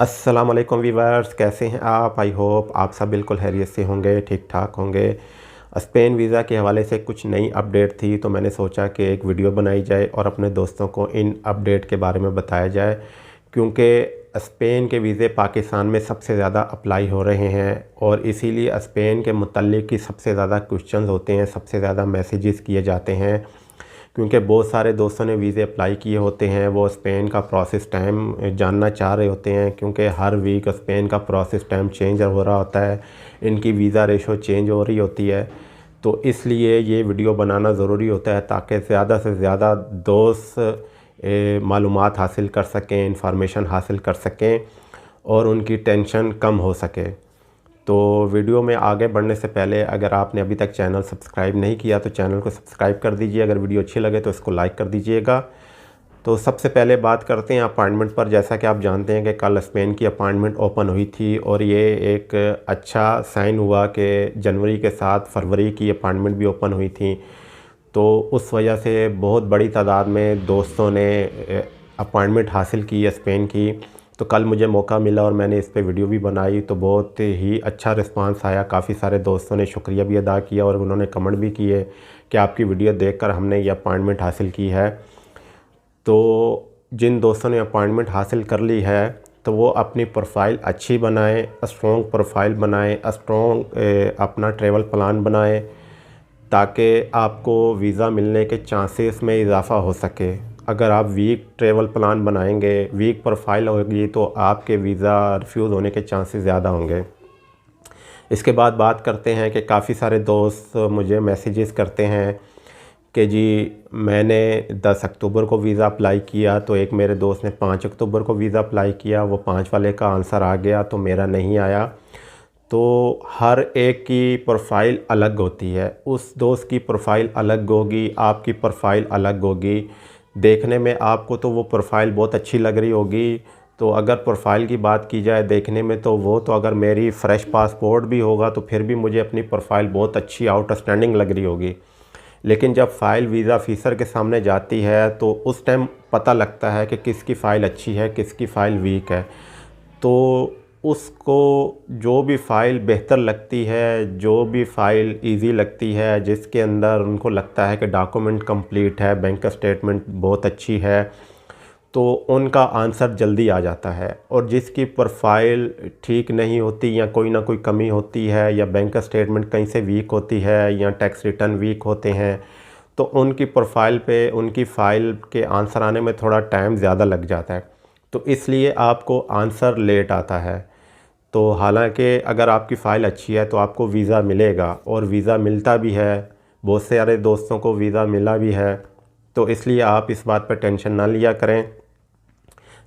अस्सलाम वालेकुम वीवर्स, कैसे हैं आप? आई होप आप सब बिल्कुल खैरियत से होंगे, ठीक ठाक होंगे। स्पेन वीज़ा के हवाले से कुछ नई अपडेट थी तो मैंने सोचा कि एक वीडियो बनाई जाए और अपने दोस्तों को इन अपडेट के बारे में बताया जाए, क्योंकि स्पेन के वीज़े पाकिस्तान में सबसे ज़्यादा अप्लाई हो रहे हैं और इसीलिए स्पेन के मुतल्लिक़ की सबसे ज़्यादा क्वेश्चंस होते हैं, सबसे ज़्यादा मैसेजेस किए जाते हैं, क्योंकि बहुत सारे दोस्तों ने वीज़े अप्लाई किए होते हैं। वो स्पेन का प्रोसेस टाइम जानना चाह रहे होते हैं, क्योंकि हर वीक स्पेन का प्रोसेस टाइम चेंज हो रहा होता है, इनकी वीज़ा रेशो चेंज हो रही होती है। तो इसलिए ये वीडियो बनाना ज़रूरी होता है ताकि ज़्यादा से ज़्यादा दोस्त मालूमात हासिल कर सकें, इंफॉर्मेशन हासिल कर सकें और उनकी टेंशन कम हो सके। तो वीडियो में आगे बढ़ने से पहले अगर आपने अभी तक चैनल सब्सक्राइब नहीं किया तो चैनल को सब्सक्राइब कर दीजिए। अगर वीडियो अच्छी लगे तो इसको लाइक कर दीजिएगा। तो सबसे पहले बात करते हैं अपॉइंटमेंट पर। जैसा कि आप जानते हैं कि कल स्पेन की अपॉइंटमेंट ओपन हुई थी और ये एक अच्छा साइन हुआ कि जनवरी के साथ फरवरी की अपॉइंटमेंट भी ओपन हुई थी। तो उस वजह से बहुत बड़ी तादाद में दोस्तों ने अपॉइंटमेंट हासिल की है स्पेन की। तो कल मुझे मौका मिला और मैंने इस पे वीडियो भी बनाई, तो बहुत ही अच्छा रिस्पांस आया। काफ़ी सारे दोस्तों ने शुक्रिया भी अदा किया और उन्होंने कमेंट भी किए कि आपकी वीडियो देखकर हमने ये अपॉइंटमेंट हासिल की है। तो जिन दोस्तों ने अपॉइंटमेंट हासिल कर ली है तो वो अपनी प्रोफाइल अच्छी बनाएं, स्ट्रॉन्ग प्रोफाइल बनाएं, स्ट्रॉन्ग अपना ट्रैवल प्लान बनाएं, ताकि आपको वीज़ा मिलने के चांसेस में इजाफ़ा हो सके। अगर आप वीक ट्रैवल प्लान बनाएंगे, वीक प्रोफाइल होगी, तो आपके वीज़ा रिफ्यूज़ होने के चांसेस ज़्यादा होंगे। इसके बाद बात करते हैं कि काफ़ी सारे दोस्त मुझे मैसेजेस करते हैं कि जी मैंने 10 अक्टूबर को वीज़ा अप्लाई किया, तो एक मेरे दोस्त ने 5 अक्टूबर को वीज़ा अप्लाई किया, वो 5 वाले का आंसर आ गया तो मेरा नहीं आया। तो हर एक की प्रोफाइल अलग होती है, उस दोस्त की प्रोफाइल अलग होगी, आपकी प्रोफाइल अलग होगी। देखने में आपको तो वो प्रोफाइल बहुत अच्छी लग रही होगी, तो अगर प्रोफाइल की बात की जाए देखने में तो वो तो अगर मेरी फ़्रेश पासपोर्ट भी होगा तो फिर भी मुझे अपनी प्रोफाइल बहुत अच्छी आउटस्टैंडिंग लग रही होगी। लेकिन जब फ़ाइल वीज़ा ऑफ़िसर के सामने जाती है तो उस टाइम पता लगता है कि किसकी फ़ाइल अच्छी है, किसकी फ़ाइल वीक है। तो उसको जो भी फ़ाइल बेहतर लगती है, जो भी फ़ाइल इजी लगती है, जिसके अंदर उनको लगता है कि डॉक्यूमेंट कंप्लीट है, बैंक स्टेटमेंट बहुत अच्छी है, तो उनका आंसर जल्दी आ जाता है। और जिसकी प्रोफाइल ठीक नहीं होती या कोई ना कोई कमी होती है या बैंक स्टेटमेंट कहीं से वीक होती है या टैक्स रिटर्न वीक होते हैं, तो उनकी प्रोफाइल पे उनकी फ़ाइल के आंसर आने में थोड़ा टाइम ज़्यादा लग जाता है। तो इसलिए आपको आंसर लेट आता है। तो हालांकि अगर आपकी फ़ाइल अच्छी है तो आपको वीज़ा मिलेगा और वीज़ा मिलता भी है, बहुत सारे दोस्तों को वीज़ा मिला भी है। तो इसलिए आप इस बात पर टेंशन ना लिया करें।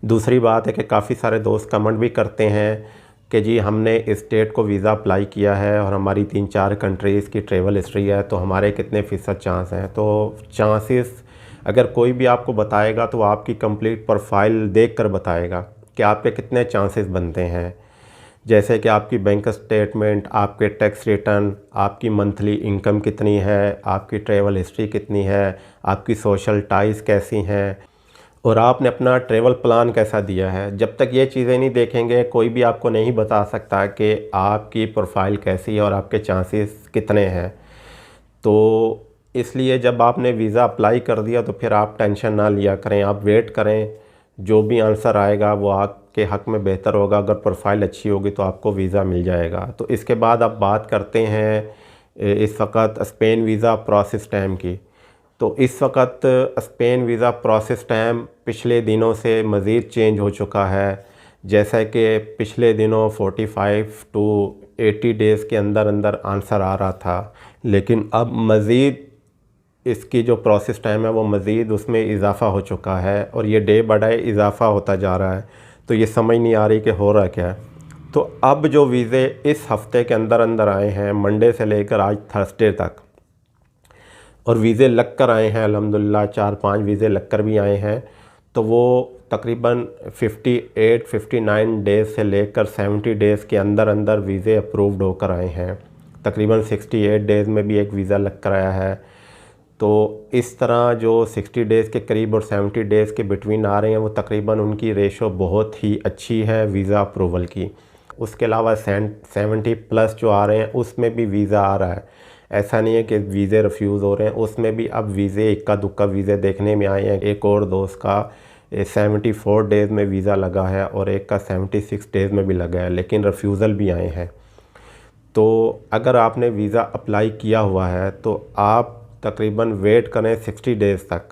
दूसरी बात है कि काफ़ी सारे दोस्त कमेंट भी करते हैं कि जी हमने इस डेट को वीज़ा अप्लाई किया है और हमारी 3-4 कंट्रीज़ की ट्रैवल हिस्ट्री है, तो हमारे कितने फ़ीसद चांस हैं। तो चांसेस अगर कोई भी आपको बताएगा तो आपकी कंप्लीट प्रोफाइल देखकर बताएगा कि आपके कितने चांसेस बनते हैं। जैसे कि आपकी बैंक स्टेटमेंट, आपके टैक्स रिटर्न, आपकी मंथली इनकम कितनी है, आपकी ट्रैवल हिस्ट्री कितनी है, आपकी सोशल टाइज़ कैसी हैं और आपने अपना ट्रैवल प्लान कैसा दिया है। जब तक ये चीज़ें नहीं देखेंगे कोई भी आपको नहीं बता सकता कि आपकी प्रोफाइल कैसी है और आपके चांसेस कितने हैं। तो इसलिए जब आपने वीज़ा अप्लाई कर दिया तो फिर आप टेंशन ना लिया करें, आप वेट करें, जो भी आंसर आएगा वो आपके हक़ में बेहतर होगा। अगर प्रोफाइल अच्छी होगी तो आपको वीज़ा मिल जाएगा। तो इसके बाद अब बात करते हैं इस वक्त स्पेन वीज़ा प्रोसेस टाइम की। तो इस वक्त स्पेन वीज़ा प्रोसेस टाइम पिछले दिनों से मज़ीद चेंज हो चुका है। जैसा कि पिछले दिनों 45 टू 80 डेज़ के अंदर अंदर आंसर आ रहा था, लेकिन अब मज़ीद इसकी जो प्रोसेस टाइम है वो मज़ीद उसमें इजाफ़ा हो चुका है और ये डे बाय डे इजाफ़ा होता जा रहा है। तो ये समझ नहीं आ रही कि हो रहा क्या है। तो अब जो वीज़े इस हफ़्ते के अंदर अंदर आए हैं, मंडे से लेकर आज थर्सडे तक, और वीज़े लग कर आए हैं अल्हम्दुलिल्लाह, 4-5 वीज़े लग कर भी आए हैं। तो वो तकरीबन 58-59 डेज़ से लेकर 70 डेज़ के अंदर अंदर वीज़े अप्रूव्ड होकर आए हैं। तकरीबन 68 डेज़ में भी एक वीज़ा लग कर आया है। तो इस तरह जो 60 डेज़ के करीब और 70 डेज़ के बिटवीन आ रहे हैं, वो तकरीबन उनकी रेशो बहुत ही अच्छी है वीज़ा अप्रूवल की। उसके अलावा 70 प्लस जो आ रहे हैं उसमें भी वीज़ा आ रहा है। ऐसा नहीं है कि वीज़े रिफ्यूज़ हो रहे हैं, उसमें भी अब वीज़े इक्का दुक्का वीज़े देखने में आए हैं। एक और दोस्त का 74 डेज़ में वीज़ा लगा है और एक का 76 डेज़ में भी लगा है, लेकिन रिफ्यूज़ल भी आए हैं। तो अगर आपने वीज़ा अप्लाई किया हुआ है तो आप तकरीबन वेट करें 60 डेज़ तक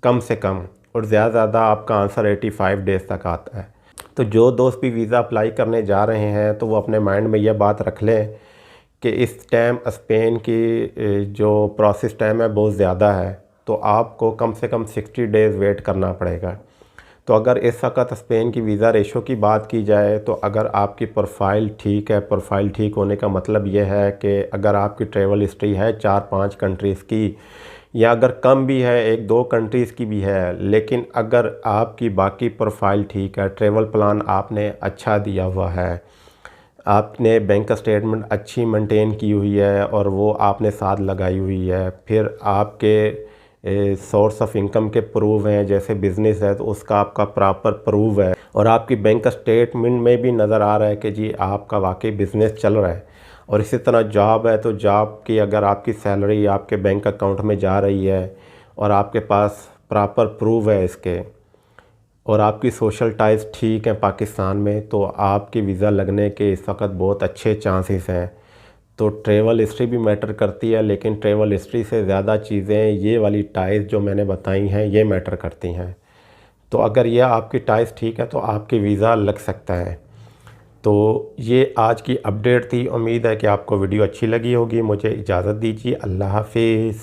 कम से कम, और ज़्यादा आपका आंसर 85 डेज़ तक आता है। तो जो दोस्त भी वीज़ा अप्लाई करने जा रहे हैं तो वो अपने माइंड में यह बात रख लें कि इस टाइम स्पेन की जो प्रोसेस टाइम है बहुत ज़्यादा है, तो आपको कम से कम 60 डेज़ वेट करना पड़ेगा। तो अगर इस वक्त स्पेन की वीज़ा रेशो की बात की जाए तो अगर आपकी प्रोफाइल ठीक है, प्रोफाइल ठीक होने का मतलब यह है कि अगर आपकी ट्रैवल हिस्ट्री है 4-5 कंट्रीज़ की, या अगर कम भी है 1-2 कंट्रीज़ की भी है, लेकिन अगर आपकी बाकी प्रोफाइल ठीक है, ट्रैवल प्लान आपने अच्छा दिया हुआ है, आपने बैंक स्टेटमेंट अच्छी मेंटेन की हुई है और वो आपने साथ लगाई हुई है, फिर आपके सोर्स ऑफ इनकम के प्रूफ हैं, जैसे बिज़नेस है तो उसका आपका प्रॉपर प्रूफ है, और आपकी बैंक स्टेटमेंट में भी नज़र आ रहा है कि जी आपका वाकई बिज़नेस चल रहा है। और इसी तरह जॉब है तो जॉब की अगर आपकी सैलरी आपके बैंक अकाउंट में जा रही है और आपके पास प्रॉपर प्रूफ है इसके, और आपकी सोशल टाइज ठीक है पाकिस्तान में, तो आपकी वीज़ा लगने के इस वक्त बहुत अच्छे चांसेस हैं। तो ट्रैवल हिस्ट्री भी मैटर करती है, लेकिन ट्रैवल हिस्ट्री से ज़्यादा चीज़ें ये वाली टाइज जो मैंने बताई हैं ये मैटर करती हैं। तो अगर यह आपकी टाइज ठीक है तो आपकी वीज़ा लग सकता है। तो ये आज की अपडेट थी। उम्मीद है कि आपको वीडियो अच्छी लगी होगी। मुझे इजाज़त दीजिए। अल्लाह हाफिज़।